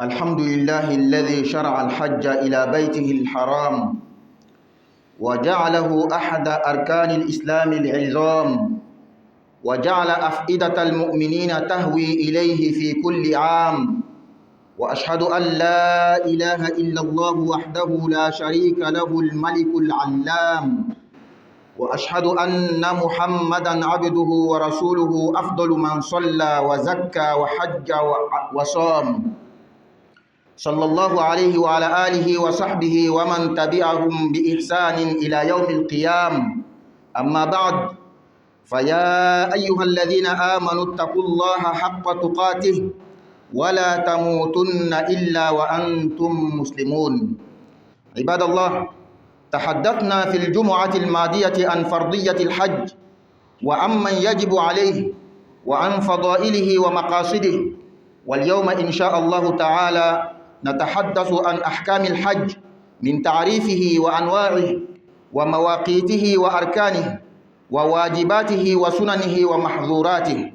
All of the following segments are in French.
الحمد لله الذي شرع الحج إلى بيته الحرام وجعله أحد أركان الإسلام العظام، وجعل أفئدة المؤمنين تهوي إليه في كل عام. وأشهد أن لا إله إلا الله وحده لا شريك له الملك العلام، وأشهد أن محمدًا عبده ورسوله أفضل من صلى وزكى وحج وصام، صلى الله عليه وعلى آله وصحبه ومن تبعهم بإحسان إلى يوم القيامة. أما بعد، فيا أيها الذين آمنوا اتقوا الله حق تقاته ولا تموتن إلا وأنتم مسلمون. عباد الله، تحدثنا في الجمعة الماضية عن فرضية الحج وعمن يجب عليه وعن فضائله ومقاصده، واليوم إن شاء الله تعالى نتحدث عن أحكام الحج من تعريفه وأنواعه ومواقيته وأركانه وواجباته وسننه ومحظوراته.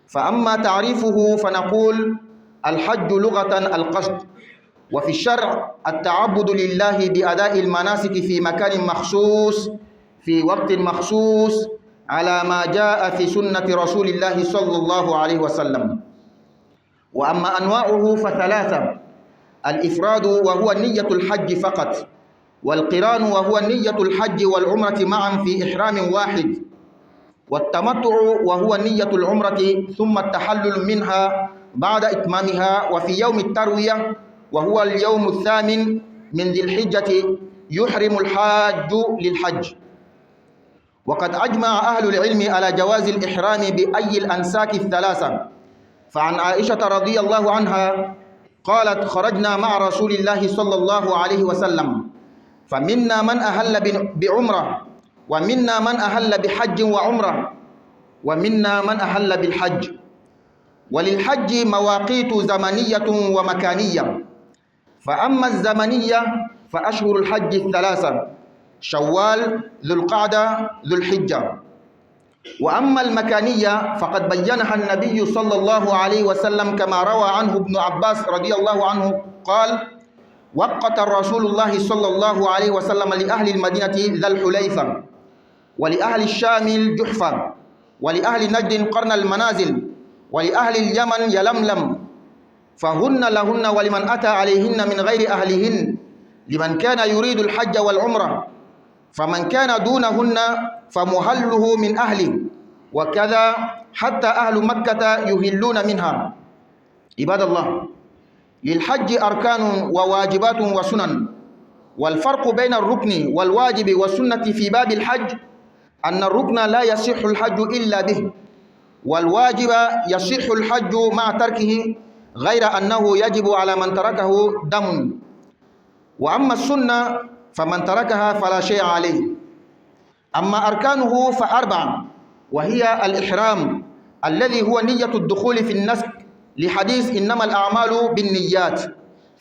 فأما تعريفه فنقول: الحج لغة القصد، وفي الشرع التعبد لله بأداء المناسك في مكان مخصوص في وقت مخصوص على ما جاء في سنة رسول الله صلى الله عليه وسلم. وأما أنواعه فثلاثة: الإفراد وهو نية الحج فقط، والقران وهو نية الحج والعمرة معا في إحرام واحد، والتمتع وهو نية العمرة ثم التحلل منها بعد إتمامها وفي يوم التروية وهو اليوم الثامن من ذي الحجة يحرم الحاج للحج. وقد أجمع أهل العلم على جواز الإحرام بأي الأنساك الثلاثة. فعن عائشة رضي الله عنها قالت: خرجنا مع رسول الله صلى الله عليه وسلم، فمنا من أهل بعمرة، ومنا من أهل بحج وعمرة، ومنا من أهل بالحج. وللحج مواقيت زمنية ومكانية، فأما الزمنية فأشهر الحج الثلاثة: شوال، ذو القعدة، ذو الحجة. وأما المكانية فقد بينها النبي صلى الله عليه وسلم كما روى عنه ابن عباس رضي الله عنه قال: وقت رسول الله صلى الله عليه وسلم لأهل المدينة ذا الحليفة، ولأهل الشام الجحفة، ولأهل نجد قرن المنازل، ولأهل اليمن يلملم، فهن لهن ولمن أتى عليهن من غير أهلهن، لمن كان يريد الحج والعمرة، فمن كان دونهن فمهله من أهله، وكذا حتى أهل مكة يهلون منها. عباد الله، للحج أركان وواجبات وسنن، والفرق بين الركن والواجب والسنة في باب الحج أن الركن لا يصح الحج إلا به، والواجب يصح الحج مع تركه، غير أنه يجب على من تركه دم. وأما السنة فمن تركها فلا شيء عليه. أما أركانه فأربعة، وهي الإحرام الذي هو نية الدخول في النسك لحديث إنما الأعمال بالنيات.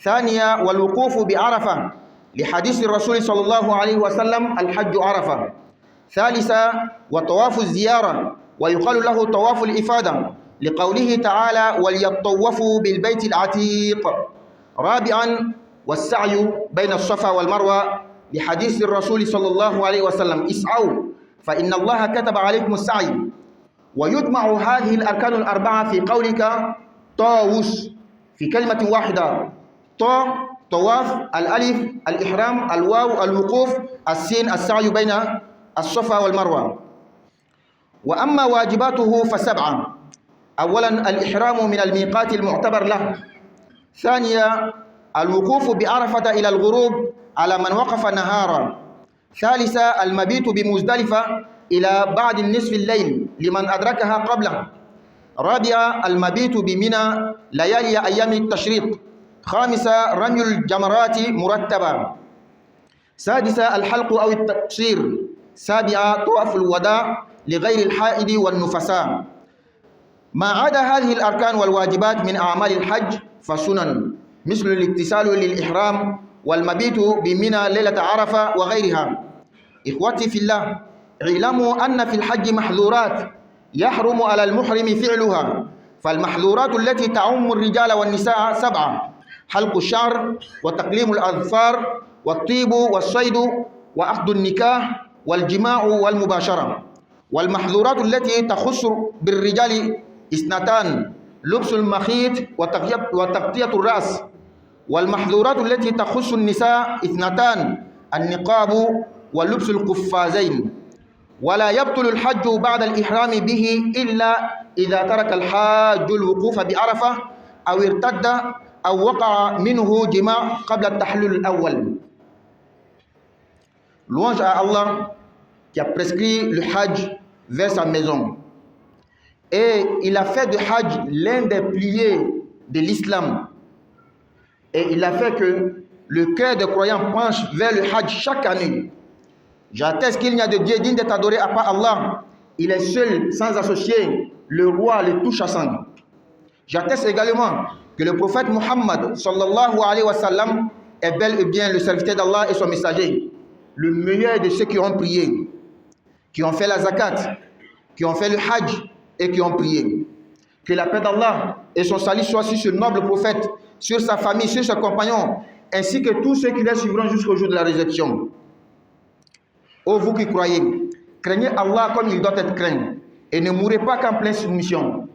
ثانية: والوقوف بعرفة لحديث الرسول صلى الله عليه وسلم: الحج عرفة. ثالثة: وطواف الزيارة، ويقال له طواف الإفادة لقوله تعالى: وليطوفوا بالبيت العتيق. رابعاً: والسعي بين الصفا والمروة لحديث الرسول صلى الله عليه وسلم: اسعوا فإن الله كتب عليكم السعي. ويجمع هذه الأركان الأربعة في قولك طاوس في كلمة واحدة: طواف، الألف الإحرام، الواو الوقوف، السين السعي بين الصفا والمروة. وأما واجباته فسبعة: أولاً الإحرام من الميقات المعتبر له. ثانيا: الوقوف بعرفة إلى الغروب على من وقف نهارا. ثالثا: المبيت بمزدلفة إلى بعد النصف الليل لمن أدركها قبله. رابعا: المبيت بمنى ليالي أيام التشريق. خامسا: رمي الجمرات مرتبا. سادسا: الحلق أو التقصير. سابعا: طواف الوداع لغير الحائض والنفساء. ما عدا هذه الأركان والواجبات من أعمال الحج فسنن، مثل الاغتسال للإحرام والمبيت بمنى ليلة عرفة وغيرها. إخوتي في الله، اعلموا أن في الحج محظورات يحرم على المحرم فعلها، فالمحظورات التي تعم الرجال والنساء 7: حلق الشعر وتقليم الأظفار والطيب والصيد وعقد النكاح والجماع والمباشرة. والمحظورات التي تخص بالرجال اثنتان: لبس المخيط وتغطية الرأس. والمحظورات التي تخص النساء اثنتان: النقاب ولبس القفازين. ولا يبطل الحج بعد الإحرام به إلا إذا ترك الحاج الوقوف بعرفة أو ارتد أو وقع منه جماع قبل التحلل الأول. Louange à Allah qui a prescrit le Hajj vers sa maison. Et il a fait du Hajj l'un des piliers de l'islam. Et il a fait que le cœur des croyants penche vers le Hajj chaque année. J'atteste qu'il n'y a de Dieu digne d'être adoré à part Allah. Il est seul, sans associé, le roi, le tout-chassant. J'atteste également que le prophète Muhammad sallallahu alayhi wa sallam est bel et bien le serviteur d'Allah et son messager, le meilleur de ceux qui ont prié, qui ont fait la zakat, qui ont fait le hajj et qui ont prié. Que la paix d'Allah et son salut soient sur ce noble prophète, sur sa famille, sur ses compagnons, ainsi que tous ceux qui les suivront jusqu'au jour de la résurrection. Ô vous qui croyez, craignez Allah comme il doit être craint et ne mourrez pas qu'en pleine soumission.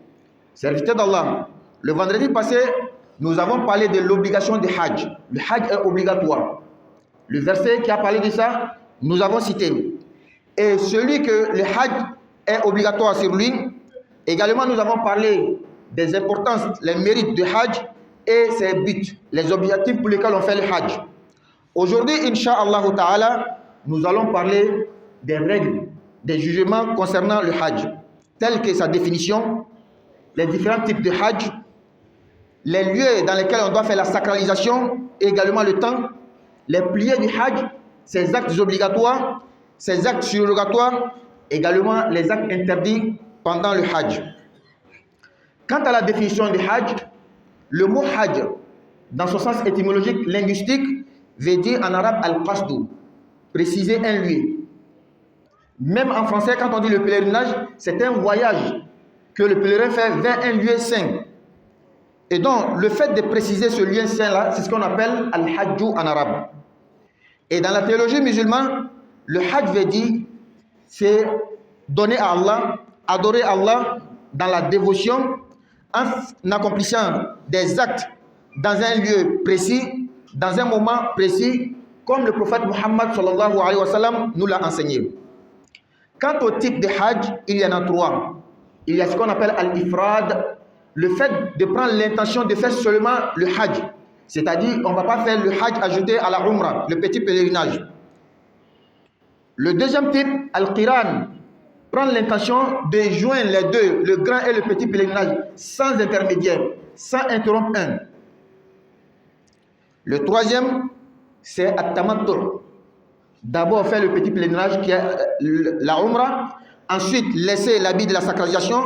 Serviteur d'Allah, le vendredi passé, nous avons parlé de l'obligation du hajj. Le hajj est obligatoire. Le verset qui a parlé de ça, nous avons cité. Et celui que le hajj est obligatoire sur lui, également nous avons parlé des importances, les mérites du hajj et ses buts, les objectifs pour lesquels on fait le hajj. Aujourd'hui, Inch'Allah Ta'ala, nous allons parler des règles, des jugements concernant le hajj, tels que sa définition, les différents types de hajj, les lieux dans lesquels on doit faire la sacralisation, et également le temps, les piliers du hajj, ses actes obligatoires, ses actes surrogatoires, également les actes interdits pendant le hajj. Quant à la définition du hajj, le mot hajj, dans son sens étymologique linguistique, veut dire en arabe al-qasdu, préciser un lieu. Même en français, quand on dit le pèlerinage, c'est un voyage que le pèlerin fait vers un lieu saint. Et donc, le fait de préciser ce lieu saint-là, c'est ce qu'on appelle al-hajju en arabe. Et dans la théologie musulmane, le hajj veut dire, c'est donner à Allah, adorer Allah dans la dévotion, en accomplissant des actes dans un lieu précis, dans un moment précis, comme le prophète Muhammad sallallahu alayhi wa sallam nous l'a enseigné. Quant au type de hajj, il y en a trois. Il y a ce qu'on appelle al-ifrad, le fait de prendre l'intention de faire seulement le hajj. C'est-à-dire, on ne va pas faire le hajj ajouté à la umrah, le petit pèlerinage. Le deuxième type, al-qiran, prendre l'intention de joindre les deux, le grand et le petit pèlerinage, sans intermédiaire, sans interrompre un. Le troisième, c'est at-tamattu. D'abord faire le petit pèlerinage qui est la umrah, ensuite laisser l'habit de la sacralisation.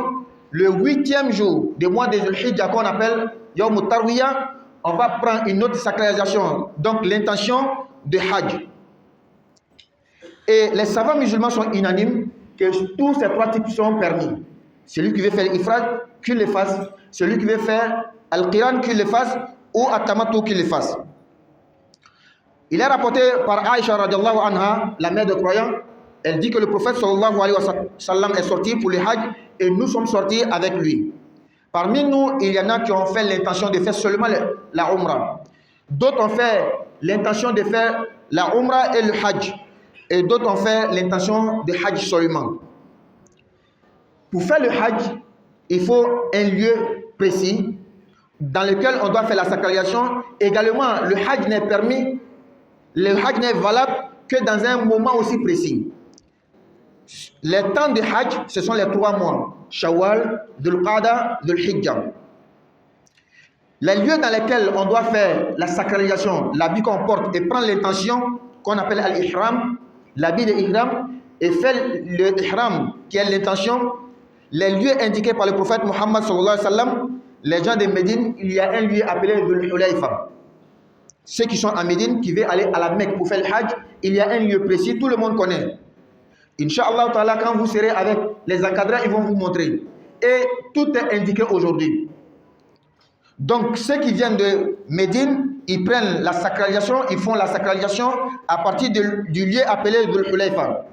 Le 8e jour du mois de Dhul-Hijjah qu'on appelle Yawm al-Tarwiyah, on va prendre une autre sacralisation, donc l'intention de hajj. Et les savants musulmans sont unanimes que tous ces trois types sont permis. Celui qui veut faire l'ifrad, qu'il le fasse. Celui qui veut faire al-qiran, qu'il le fasse, ou at-tamattu, qu'il le fasse. Il est rapporté par Aïcha radiallahu anha, la mère de croyants, elle dit que le prophète sallallahu alayhi wa sallam est sorti pour le hajj et nous sommes sortis avec lui. Parmi nous, il y en a qui ont fait l'intention de faire seulement la umrah. D'autres ont fait l'intention de faire la umrah et le hajj. Et d'autres ont fait l'intention de hajj seulement. Pour faire le hajj, il faut un lieu précis dans lequel on doit faire la sacralisation. Également, le hajj n'est permis, le hajj n'est valable que dans un moment aussi précis. Les temps de hajj, ce sont les 3 mois. Shawwal, Dhul-Qa'dah, Dhul-Hijjah. Les lieux dans lesquels on doit faire la sacralisation, l'habit qu'on porte et prendre l'intention qu'on appelle al-ihram, l'habit de ihram, et faire le ihram qui est l'intention, les lieux indiqués par le prophète Muhammad sallallahu alayhi wa sallam, les gens de Médine, il y a un lieu appelé Dhul-Hulayfa. Ceux qui sont à Médine, qui veulent aller à la Mecque pour faire le hajj, il y a un lieu précis, tout le monde connaît. Inch'Allah ta'ala, quand vous serez avec les encadrants, ils vont vous montrer. Et tout est indiqué aujourd'hui. Donc ceux qui viennent de Médine, ils prennent la sacralisation, ils font la sacralisation à partir du lieu appelé Dhul Hulayfa.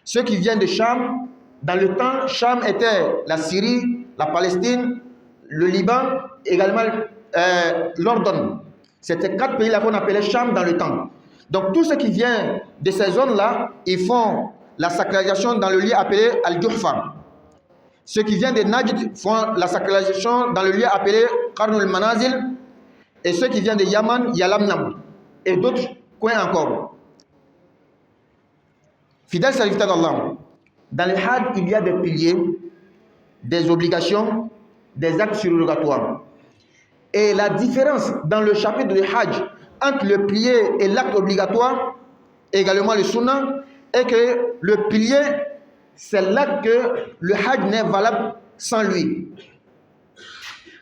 Ceux qui viennent de Cham, dans le temps, Cham était la Syrie, la Palestine, le Liban, également l'Ordon. C'était 4 pays là qu'on appelait Cham dans le temps. Donc tous ceux qui viennent de ces zones-là, ils font la sacralisation dans le lieu appelé Al-Juhfa. Ceux qui viennent de Najd font la sacralisation dans le lieu appelé Qarnul Manazil. Et ceux qui viennent de Yaman, Yalamnam. Et d'autres coins encore. Fidèles serviteurs d'Allah, dans le Hajj, il y a des piliers, des obligations, des actes surrogatoires. Et la différence dans le chapitre du Hajj entre le pilier et l'acte obligatoire, également le sunnah, est que le pilier, c'est l'acte que le Hajj n'est valable sans lui.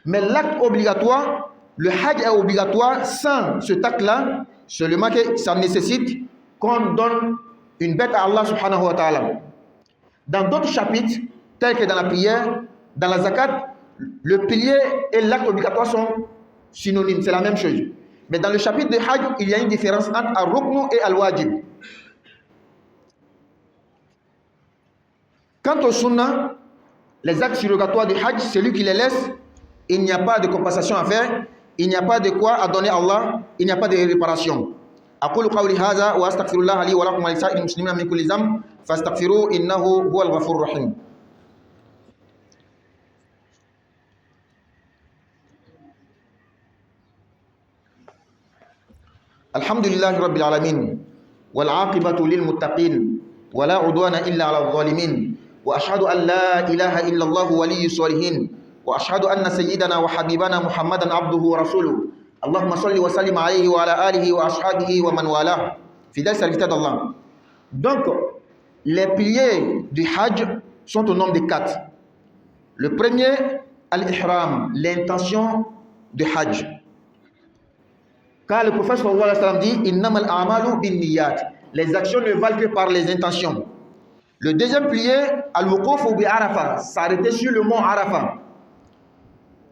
Mais l'acte obligatoire, le Hajj est obligatoire sans cet acte-là, seulement que ça nécessite qu'on donne une bête à Allah subhanahu wa ta'ala. Dans d'autres chapitres, tels que dans la prière, dans la zakat, le pilier et l'acte obligatoire sont synonymes, c'est la même chose. Mais dans le chapitre de Hajj, il y a une différence entre al-ruknu et al-wajib. Quant au sunnah, les actes surrogatoires du Hajj, celui qui les laisse, il n'y a pas de compensation à faire, il n'y a pas de quoi à donner à Allah, il n'y a pas de réparation. أقول قولي هذا وأستغفر الله لي ولكم ولسائر المسلمين من كل ذنب فاستغفروه إنه هو الغفور الرحيم. الحمد لله رب العالمين والعاقبة للمتقين ولا عدوان إلا على الظالمين وأشهد أن لا إله إلا الله ولي الصالحين وأشهد أن سيدنا وحبيبنا محمدا عبده ورسوله اللهم صل وسلم عليه وعلى آله وأصحابه ومن والاه. Fidèles serviteurs d'Allah. Donc, les piliers du Hajj sont au nombre de 4. Le premier, al-ihram, l'intention du Hajj. Car le prophète sallallahu alayhi wa sallam dit innamal a'malu binniyat, les actions ne valent que par les intentions. Le deuxième pilier, al-wuquf bi Arafah, s'arrêter sur le mont Arafah.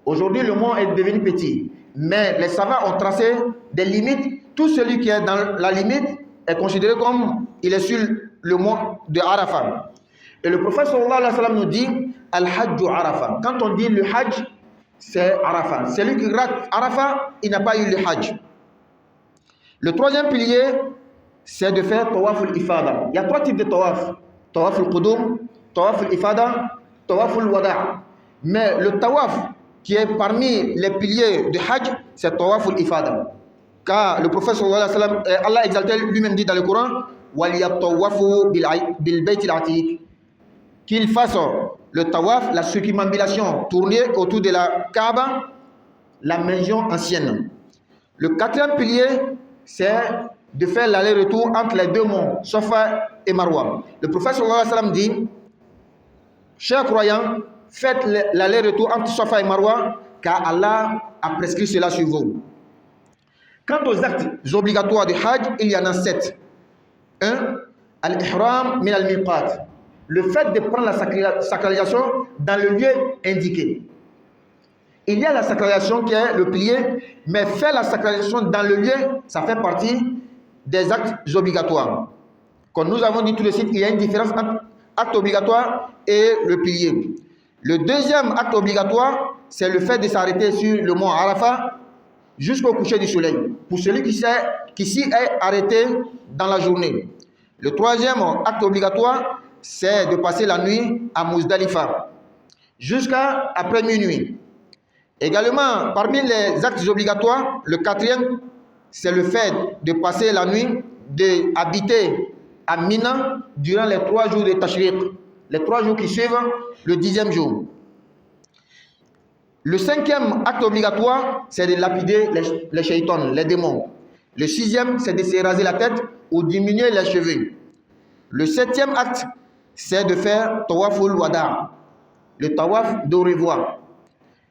Aujourd'hui, le mont est devenu petit, mais les savants ont tracé des limites. Tout celui qui est dans la limite est considéré comme il est sur le mont de Arafah. Et le prophète sallallahu alayhi wa sallam nous dit al-hajju Arafah. Quand on dit le hajj, c'est Arafah. Celui qui rate Arafah, il n'a pas eu le hajj. Le troisième pilier, c'est de faire tawaf al-ifada. Il y a 3 types de tawaf. Tawaf al-qudum, tawaf al-ifada, tawaf al-wada'. Mais le tawaf qui est parmi les piliers du hajj, c'est tawaf al-ifada. Car le prophète sallallahu alayhi wa sallam, Allah exalté lui-même dit dans le Coran, وَلْيَطَوَّفُوا بِالْبَيْتِ الْعَتِيقِ, qu'il fasse le tawaf, la circumambulation, tourner autour de la Kaaba, la maison ancienne. Le quatrième pilier, c'est de faire l'aller-retour entre les deux monts, Safa et Marwa. Le prophète sallallahu alayhi wa sallam dit, chers croyants, faites l'aller-retour entre Safa et Marwa, car Allah a prescrit cela sur vous. Quant aux actes obligatoires du Hajj, il y en a 7. 1. Al-ihram min al-miqat, le fait de prendre la sacralisation dans le lieu indiqué. Il y a la sacralisation qui est le pilier, mais faire la sacralisation dans le lieu, ça fait partie des actes obligatoires. Comme nous avons dit tout de suite, il y a une différence entre acte obligatoire et le pilier. Le deuxième acte obligatoire, c'est le fait de s'arrêter sur le mont Arafat jusqu'au coucher du soleil, pour celui qui s'y est arrêté dans la journée. Le troisième acte obligatoire, c'est de passer la nuit à Muzdalifa, jusqu'à après minuit. Également, parmi les actes obligatoires, le quatrième, c'est le fait de passer la nuit, d'habiter à Mina durant les 3 jours de Tashriq, les 3 jours qui suivent le 10e jour. Le 5e acte obligatoire, c'est de lapider les shaitans, les démons. Le 6e, c'est de se raser la tête ou diminuer les cheveux. Le 7e acte, c'est de faire tawaful wada, le tawaf de revoir.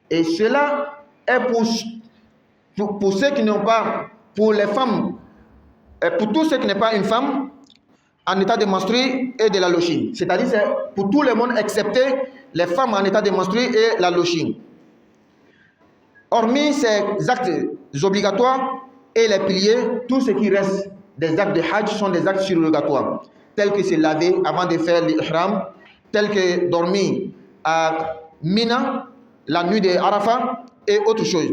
Et cela est pour ceux qui n'ont pas, pour les femmes, pour tous ceux qui n'ont pas une femme en état de menstruer et de la lochine. C'est-à-dire c'est pour tout le monde excepté les femmes en état de menstruer et la lochine. Hormis ces actes obligatoires et les piliers, tout ce qui reste des actes de Hajj sont des actes surrogatoires, tels que se laver avant de faire l'ihram, tels que dormir à Mina la nuit de Arafat et autre chose.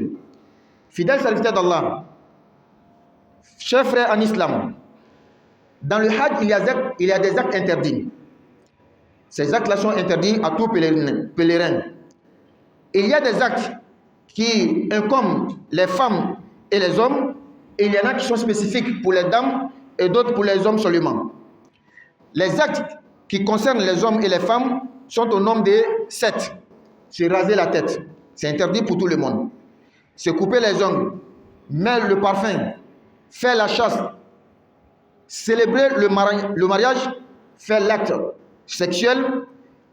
Fidèles serviteurs d'Allah, chers frères en islam, dans le Hajj, il y a des actes interdits. Ces actes-là sont interdits à tout pèlerin. Il y a des actes qui incombent les femmes et les hommes, et il y en a qui sont spécifiques pour les dames et d'autres pour les hommes seulement. Les actes qui concernent les hommes et les femmes sont au nombre de 7. Se raser la tête, c'est interdit pour tout le monde. Se couper les ongles, mettre le parfum, faire la chasse, célébrer le mariage, faire l'acte sexuel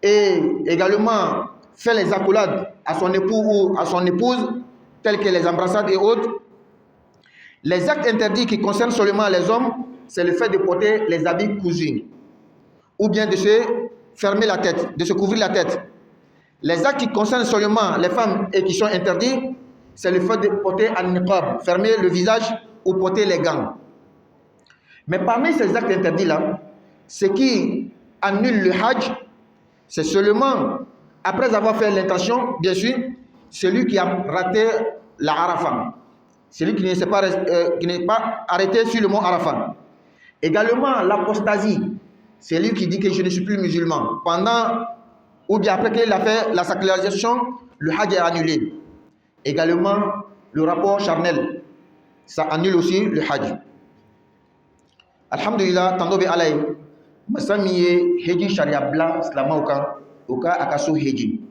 et également faire les accolades à son époux ou à son épouse, telles que les embrassades et autres. Les actes interdits qui concernent seulement les hommes, c'est le fait de porter les habits cousus ou bien de se fermer la tête, de se couvrir la tête. Les actes qui concernent seulement les femmes et qui sont interdits, c'est le fait de porter un niqab, fermer le visage ou porter les gants. Mais parmi ces actes interdits-là, ce qui annule le Hajj, c'est seulement, après avoir fait l'intention, bien sûr, celui qui a raté la Arafat, celui qui n'est pas arrêté sur le mont Arafat. Également l'apostasie, celui qui dit que je ne suis plus musulman. Pendant ou bien après qu'il a fait la sacralisation, le Hajj est annulé. Également le rapport charnel, ça annule aussi le Hajj. Alhamdulillah, tandobe alay, masamiye heji sharia bla islama uka akaso heji.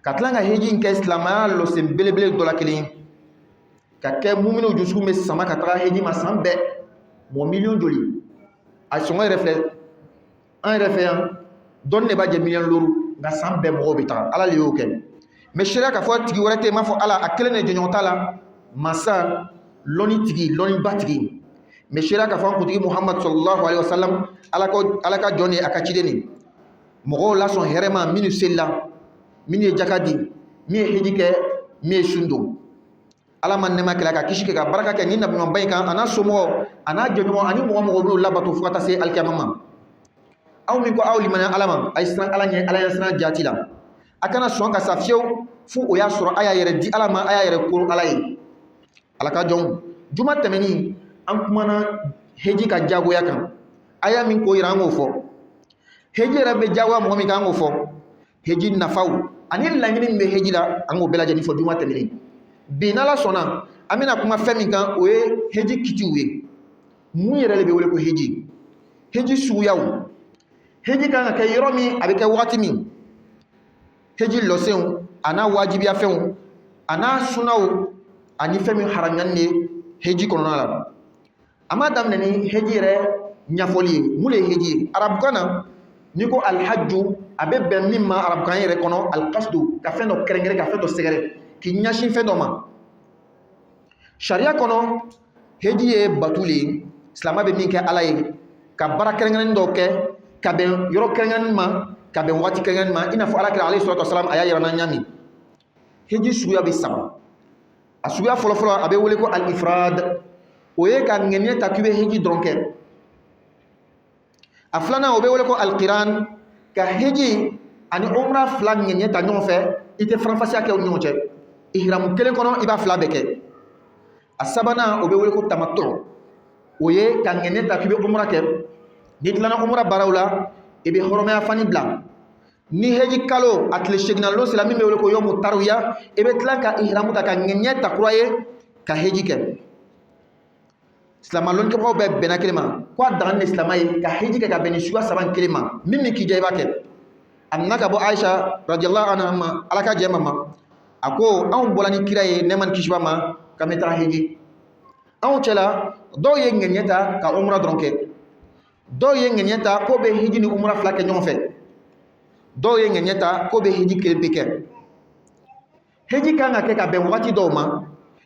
Katlanga heji nke islama lo sembelebele dola kelin. Kake mumino jusku me sama katra heji masambe mo million joli. A son un référent donne ne ba je million loru nga sambe mo bita ala le yoken. Me sharia ka fo tigi worete ma fo ala akelene jonta la masa loni tigi loni batigi. Mais shira ka fan kutigi Muhammad sallallahu alaihi wasallam alaka joni akachideni mogo la son herema minu sella minu jakadi mi hidike mi sundo ala man nema kala ka kishike ka baraka ke ni nabi mbay kan ana somo ana jono ani mo labatu fata se alkamama aw min ko awli man alama ay sran ala sran jatila akana son ka safio fu o ya sura aya yere di alama aya yere ko alay alaka jon juma temeni an kumana heji ka jagoya kan aya min ko irango fo heji rabbe jagoya mo mi kango fo heji nafaw ani langini me heji la ango bela jani fo duma temini binala sona amina kuma femi kan o heji kitiwe mu yere le be wole ko heji suyaw heji kan ka yoromi abika wati mi heji losew ana wajibi afew ana sunaw ani femi haranganne heji kononala ama damne ni hejire nyafoli mule heji arab kana niko al hajju abe ben mimma arab kan yere kono al qasdu ka fendo kerengere ka fendo segere ki nyashi fendo ma sharia kono heji batuli islama be min ke alay ka barakerengere ndoke ka ben yoro kerengere ma ka ben wati kerengere ma ina fo alakira alayhi salatu wasalam aya yara nyami heji suya be sama asuya folo folo abe wole ko al ifrad oye ka ngene takube heji dronke aflana obe wole ko alqiran ka heji ani umra flan ngene ta ñonfe ite franfasi ak ñon ci ihram kelen kono iba fla beke asabana obe wole ko tamattu oye ka ngene takube umra ke nit lana umra barawla ibe horoma fani blanc ni heji kalo atle signal lo sila mi wole ko yomu tarwiya ibe tlanka ihram ta ka ngene ta croyer ka heji ke Islam lon ke ko be bena kelema ko dan islam ay ka hiji ka beni shuwa saban kelema mimi ki jey baket annaka bo Aisha radhiyallahu anha alaka jema ma ako an bolani kiraye neman kishba ma kameta hiji an cela do ye ngenieta ka umra dronke do ye ngenieta ko be hiji ni umra flake nyon fe do ye ngenieta ko be hiji kelpeke hiji kan ka ka ben wati do ma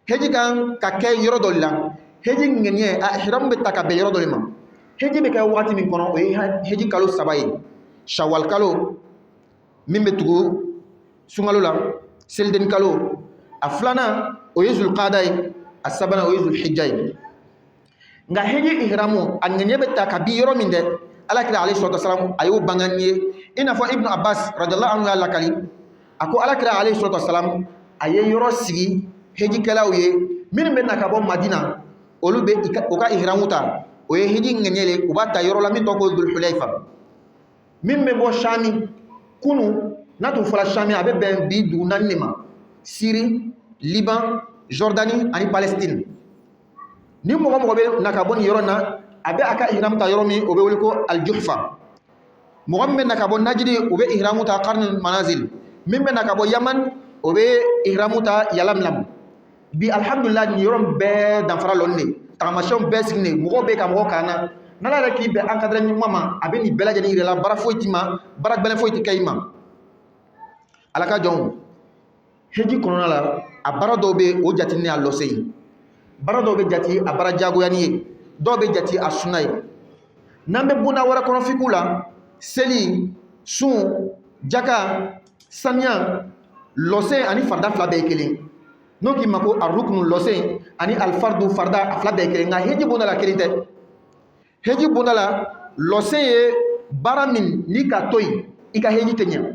hiji kan ka ke yoro dolla heji ngenye ihram betaka be yoro dolima heji be ka wati min kono o heji kalo sabayi shawal kalo mimbe tugo sungalo la selden kalo a filanan o ye zulqada ye, a sabanan o ye zulhijja ye. Nka heji ihramu a ŋɛɲɛ bɛ ta ka bi yɔrɔ min dɛ, alakira alayhi salatu wasalam a y'o bangan ye i n'a fɔ ibnu abbas radiyallahu anhu y'a lakali a ko alakira alayhi salatu wasalam a ye yɔrɔ sigi hejikɛlaw ye minnu bɛ na ka bɔ madina, olu bɛ u ka ihramu ta, o ye heji ŋɛɲɛ le, u b'a ta yɔrɔ la min tɔgɔ ko dhul-hulayfa. Min bɛ bɔ Sami kunu n'a tun fɔra Sami a bɛ bɛn bi dugu 4 de ma: Syrie, Liban, Jordanie ani Palestine. Ni mɔgɔ mɔgɔ bɛ na ka bɔ nin yɔrɔ na, a bɛ a ka ihramu ta yɔrɔ min o bɛ wele ko al-Juhfa. Mɔgɔ min bɛ na ka bɔ Najdi o bɛ ihramu ta Qarnul Manazil. Min bɛ na ka bɔ Yaman o bɛ ihramu ta Yalamlam. Bi alhamdulillah nin yɔrɔ bɛɛ danfara lɔn ne, tagamasiyɛnw bɛɛ sigi ne, mɔgɔw bɛ ka mɔgɔ kan na. N'ala yɛrɛ k'i bɛn encadré ɲuman ma, a bɛ nin bɛɛ lajɛlen yira la, baara foyi ti ma, baara gbɛlɛn foyi ti kɛ i ma. Ala ka jɔnw, heji kɔnɔna la a baara dɔw bɛ o jate ni a lɔse ye, baara dɔw bɛ jate a baara jagoyani ye, dɔw bɛ jate a sunna ye. N'an bɛ bunda wɛrɛ kɔnɔ fiqhu la, seli, sun, jaka, saniya, lɔse ani farda fila bɛɛ ye kelen. N'o k'i ma ko arukunu lɔse ani alfardu farda a fila bɛɛ ye kelen, nka heji bunda la kelen tɛ. Heji bunda la lɔse ye baara min ni ka to yen i ka heji tɛ ɲɛ.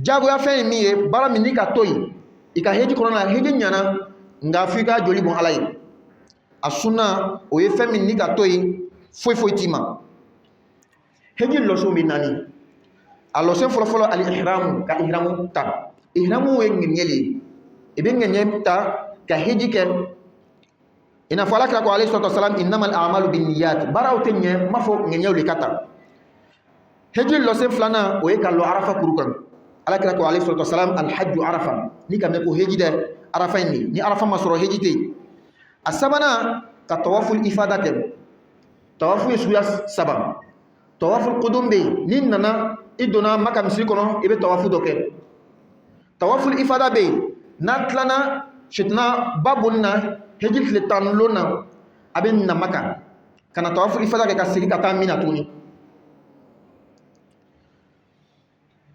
Jagoya fɛn ye min ye, baara min ni ka to yen i ka heji kɔnɔna la, heji ɲɛna nka f'i ka joli bɔn Ala ye. A sunna o ye fɛn min ni ka to yen foyi foyi t'i ma. Heji lɔsew bɛ 4. A lɔse fɔlɔfɔlɔ al-ihramu, ka ihramu ta. Ihramu ye ŋɛɲɛ le ye, i bɛ ŋɛɲɛ ta ka heji kɛ. I n'a fɔ alakira ko alayhi salatu wasalam innamal a'malu binniyat, baaraw tɛ ɲɛ m'a fɔ ŋɛɲɛw le ka ta. Heji lɔse filanan o ye ka lɔ Arafa kuru kan. Alakira ko alayhi salatu wasalam alhajju Arafa, ni ka mɛn ko heji dɛ Arafa in de, ni Arafa ma sɔrɔ heji tɛ yen. A sabanan ka tawaful ifada kɛ. Tawafu ye suguya 3. Tawaful qudum bɛ yen, ni nana i donna Maka misiri kɔnɔ i bɛ tawafu dɔ kɛ. Tawaful ifada bɛ yen, n'a tilana sitina ba bonni na heji tile 10 na a bɛ na Maka ka na tawaful ifada kɛ ka segin ka taa Mina tuguni.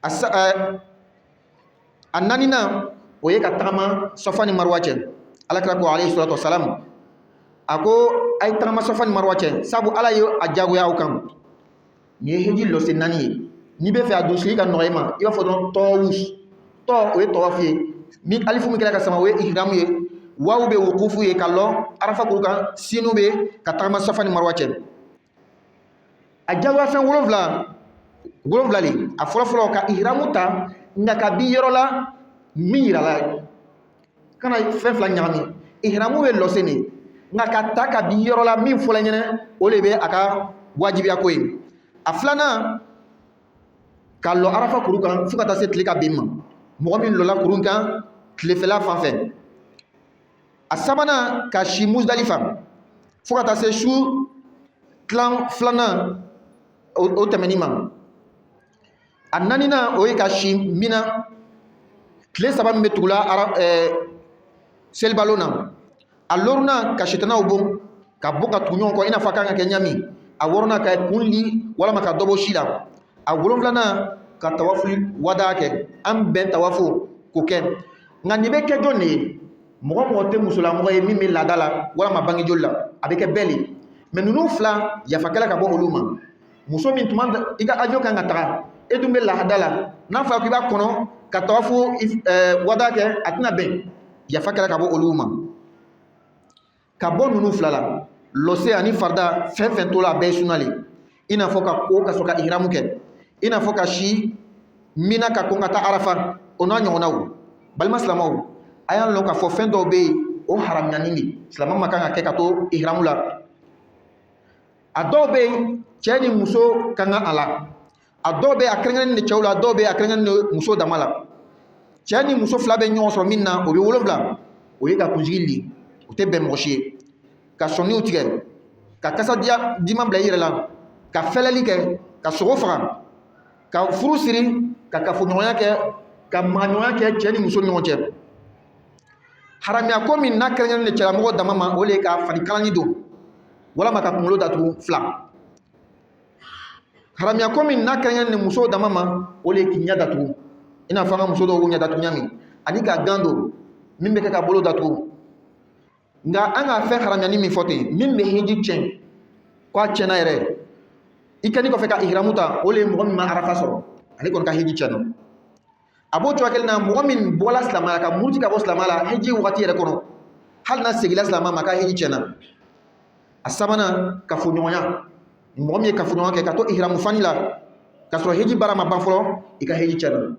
A 4nan o ye ka tagama Safa ni Marwa cɛ. Alakira ko alayhi salatu wasalam a ko a ye tagama Safa ni Marwa cɛ, sabu Ala ye a jagoya aw kan. Nin ye heji lɔse 4 ye. N'i bɛ fɛ a don sigi ka nɔgɔ i ma, i b'a fɔ dɔrɔn tɔwus. Tɔ o ye tawafu ye, ni alifu min kɛra ka sama o ye ihramu ye, waawu bɛ wukufu ye ka lɔ Arafa kuru kan, sinu bɛ ka tagama Safa ni Marwa cɛ. A jagoya fɛn 7 le. A fɔlɔfɔlɔ ka ihramu ta nka ka bi yɔrɔ la min yirala ye. Kana fɛn 2 ɲagami. Ihramu bɛ lɔse ne, nka ka ta ka bi yɔrɔ la min fɔla ɲɛnɛ o de bɛ a ka wajibiya ko ye. A filanan ka lɔ Arafa kuru kan fo ka taa se tile ka bin ma. Mɔgɔ min lɔla kuru kan tilefɛla fan fɛ. A sabanan ka si Muzdalifa fo ka taa se su tilan 2nan o tɛmɛni ma. A 4nan o ye ka si Mina tile 3 min bɛ tugula selibalon na. A 6nan ka sitanaw bon ka bɔ ka tugu ɲɔgɔn kɔ i n'a fɔ a kan ka kɛ ɲami. A 6nan ka kun li walama ka dɔ bɔ si la. A 7nan ka tawafu wada kɛ, an bɛn tawafu k'o kɛ. Nka nin bɛ kɛ jɔn de ye? Mɔgɔ mɔgɔ tɛ musolamɔgɔ ye min bɛ laada la walama bange joli la, a bɛ kɛ bɛɛ le. Mais ninnu 2 yafakɛla ka bɔ olu ma. Muso min tuma i ka avion kan ka taga, e dun bɛ laada la, n'a fɔra k'i b'a kɔnɔ ka tawafu wada kɛ, a tɛna bɛn. Yafakɛla ka bɔ olu ma. Ka bɔ ninnu 2 la, lɔse ani farda fɛn fɛn to la a bɛɛ ye sunna le. I n'a fɔ ka ko ka sɔrɔ ka ihramu kɛ, i n'a fɔ ka si Mina ka kɔn ka taa Arafa, o n'a ɲɔgɔnnaw. Balima silamɛw, a y'a lɔn k'a fɔ fɛn dɔw bɛ yen o haramuyani de, silamɛ ma kan ka kɛ ka to ihramu la. A dɔw bɛ yen cɛ ni muso kan ka a la, a dɔw bɛ a kɛrɛnkɛrɛnnen de cɛw la, a dɔw bɛ a kɛrɛnkɛrɛnnen de muso dama la. Cɛ ni muso 2 bɛ ɲɔgɔn sɔrɔ min na o bɛ 7, o ye ka kunsigi li, o tɛ bɛn mɔgɔ si ye. Ka sɔniw tigɛ, ka kasa diman bila i yɛrɛ la, ka fɛlɛli kɛ, ka sogo faga, ka furu siri, ka kafoɲɔgɔnya kɛ, ka magaɲɔgɔnya kɛ cɛ ni muso ni ɲɔgɔn cɛ. Haramiya ko min n'a kɛrɛnkɛrɛnnen de cɛlamɔgɔ dama ma, o de ye ka fani kalani don walama ka kunkolo datugu 2. Haramiya ko min n'a kɛrɛnkɛrɛnnen de muso dama ma, o de ye k'i ɲɛ datugu. I n'a fɔ an ka muso dɔw b'u ɲɛ datugu ɲami. ani ka gando min be ka bolo datu nga anga fe haram yani mi fote min be hiji chen kwa chena yere ikani ko fe ka ihramuta ole mo ma arafa so ani kon ka hiji cheno abo to akelna mu'min bola slama ka murti ka bo slama la hiji wakati yere kono hal na sigila slama maka hiji chena asabana ka fu nyonya mu'min ka fu nyonya ke ka to ihramu fanila ka so hiji bara ma banfolo ika hiji chena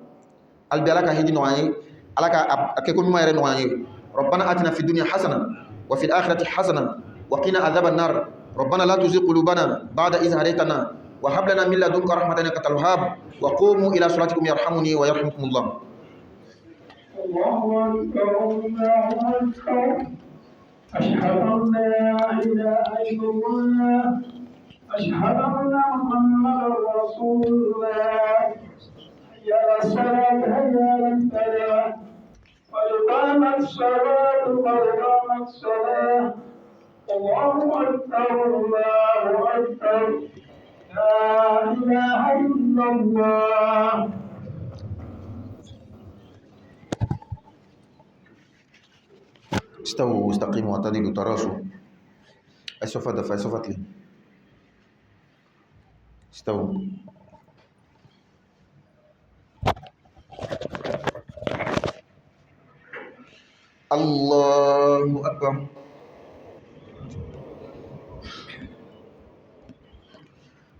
albala ka hiji noanye alaka akeko mi mayre noanye rabbana atina fid dunya hasana wa fil akhirati hasana wa qina adhaban nar rabbana la tuzigh qulubana ba'da idh hadaytana wa hab lana min ladunka rahmatan innaka antal wahhab wa qumu ila salatikum yarhamuni wa yarhamkumullah. Allahu akbar, Allahu akbar, ashhadu an la ilaha illallah, ashhadu anna muhammadar rasulullah, hayya ala salat, hayya ala falah, qad qamat salat, qad qamat salah, Allahu akbar, Allahu akbar, la ilaha illallah. استووا واستقيموا واعتدلوا تراصوا اسوف دفع اسوفت لي استووا الله اكبر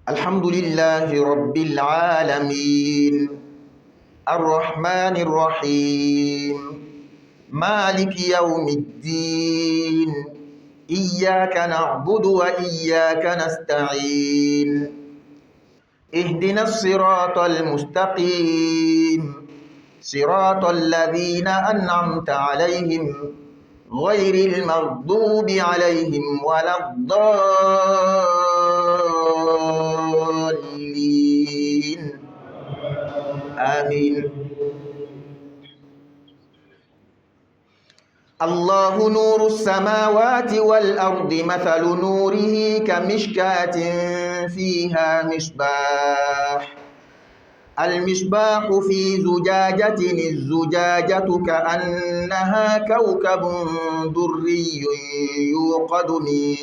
الحمد لله رب العالمين الرحمن الرحيم مالك يوم الدين إياك نعبد وإياك نستعين اهدنا الصراط المستقيم صراط الذين أنعمت عليهم غير المغضوب عليهم ولا الضالين آمين. الله نور السماوات والأرض مثل نوره كمشكاة فيها مصباح المصباح في زجاجة الزجاجة كأنها كوكب دري يوقد من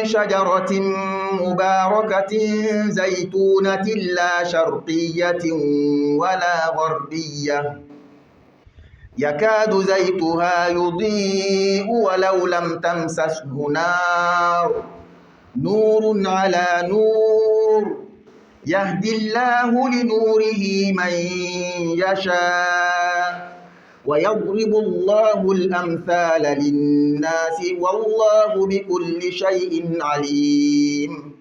شجرة مباركة زيتونة لا شرقية ولا غربية يكاد زيتها يضيء ولو لم تمسسه نور على نور يهدي الله لنوره من يشاء ويضرب الله الأمثال للناس والله بكل شيء عليم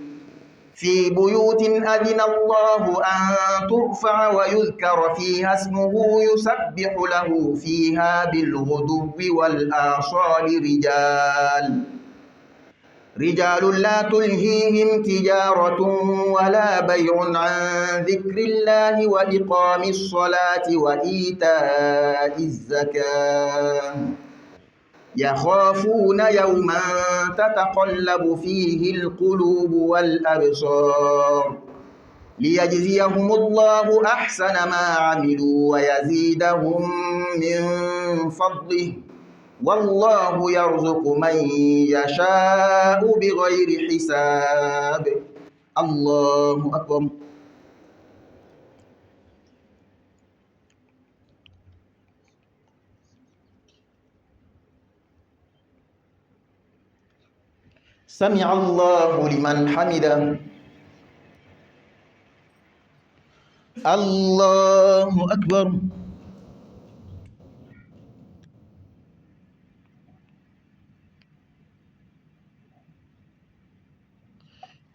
في بيوت أذن الله أن ترفع ويذكر فيها اسمه يسبح له فيها بالغدو والآصال رجال لا تلهيهم تجارة ولا بيع عن ذكر الله وإقام الصلاة وإيتاء الزكاة يخافون يوما تتقلب فيه القلوب والأبصار ليجزيهم الله أحسن ما عملوا ويزيدهم من فضله والله يرزق من يشاء بغير حساب. الله أكبر. سمع الله لمن حمده. الله أكبر.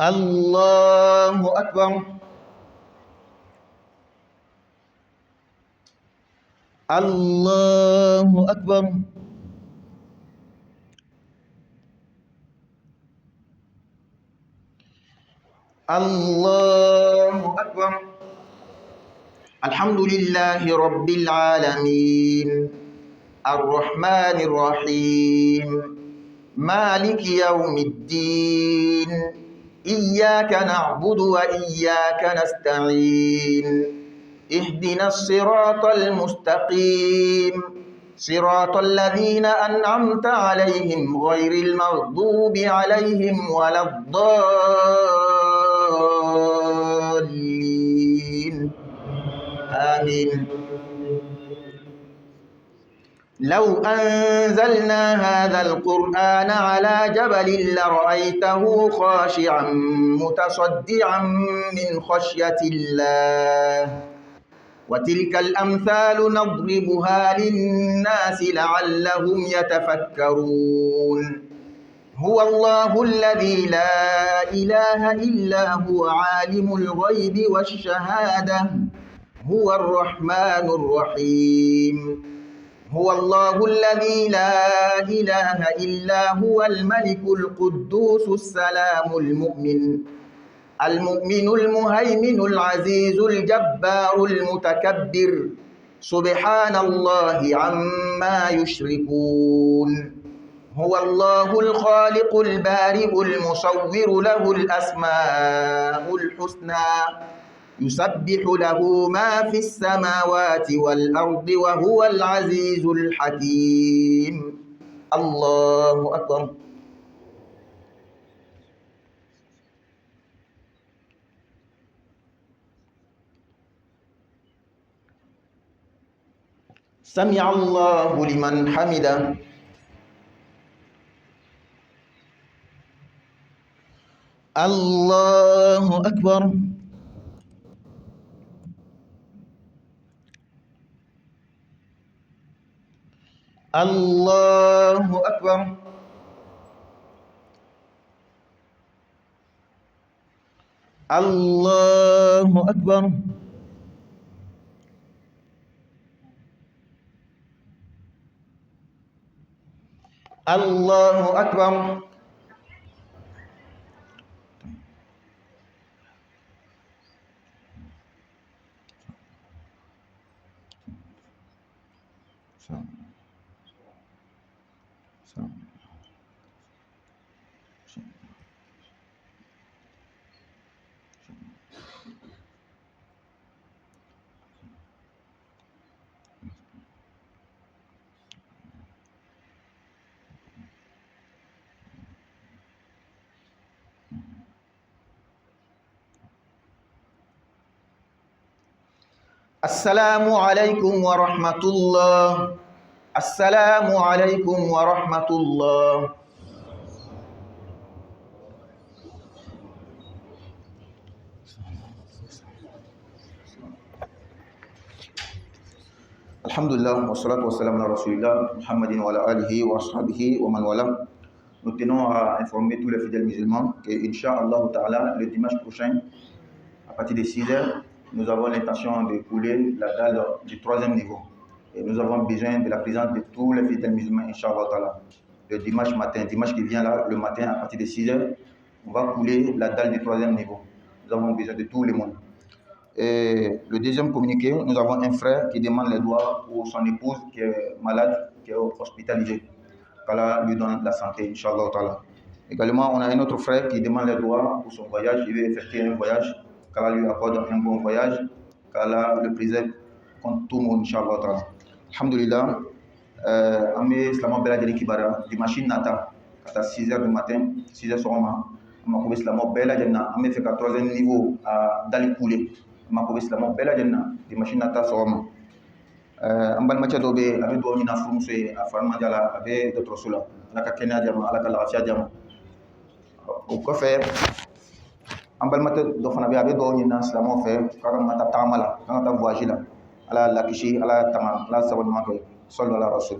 الله أكبر. الله أكبر. الله أكبر. الحمد لله رب العالمين الرحمن الرحيم مالك يوم الدين إياك نعبد وإياك نستعين اهدنا الصراط المستقيم صراط الذين أنعمت عليهم غير المغضوب عليهم ولا الضالين آمين. لو أنزلنا هذا القرآن على جبل لرأيته خاشعا متصدعا من خشية الله وتلك الأمثال نضربها للناس لعلهم يتفكرون. هو الله الذي لا إله إلا هو عالم الغيب والشهادة هو الرحمن الرحيم. هو الله الذي لا إله إلا هو الملك القدوس السلام المؤمن المهيمن العزيز الجبار المتكبر سبحان الله عما يشركون. هو الله الخالق البارئ المصور له الأسماء الحسنى يسبح له ما في السماوات والأرض وهو العزيز الحكيم. الله أكبر. سمع الله لمن حمده. الله أكبر. الله أكبر. الله أكبر. الله أكبر. السلام عليكم ورحمة الله. السلام عليكم ورحمة الله. الحمد لله والصلاة والسلام على رسول الله محمد وعلى آله وأصحابه ومن والاه. Nous tenons à informer tous les fidèles musulmans que, Inch'Allah Ta'ala, le dimanche prochain, à partir de 6 heures, nous avons l'intention de couler la dalle du 3e niveau. Et nous avons besoin de la présence de tous les fidèles musulmans, Inch'Allah Ta'ala. Le dimanche matin, dimanche qui vient là, le matin, à partir de 6 heures, on va couler la dalle du 3e niveau. Nous avons besoin de tout le monde. Et le deuxième communiqué, nous avons un frère qui demande les doigts pour son épouse qui est malade, qui est hospitalisée. Qu'Allah lui donne la santé, Inch'Allah Ta'ala. Également, on a un autre frère qui demande les doigts pour son voyage. Il veut effectuer un voyage. Qu'Allah lui accorde un bon voyage. Qu'Allah le préserve contre tout le monde, Inch'Allah Ta'ala. Alhamdulillah. Amé Islamo Bella de Kibara, di machine Nata, à 6 h du matin, 6 h Soroma. Amakobe Islamo Bella Jenna, Amé fait 4e niveau à Dalikoulé. Amakobe Islamo Bella Jenna, di machine Nata Soroma. Ambal macha dobe abe do nyina fum se afarma jala abe do trosula alaka kenya jama alaka la afia jama o ko fe ambal mata do fana be abe do nyina islamo fe kara mata tamala kanga ta voyage la ala la kishi ala tamam ala sabon ma ko sallallahu alaihi rasul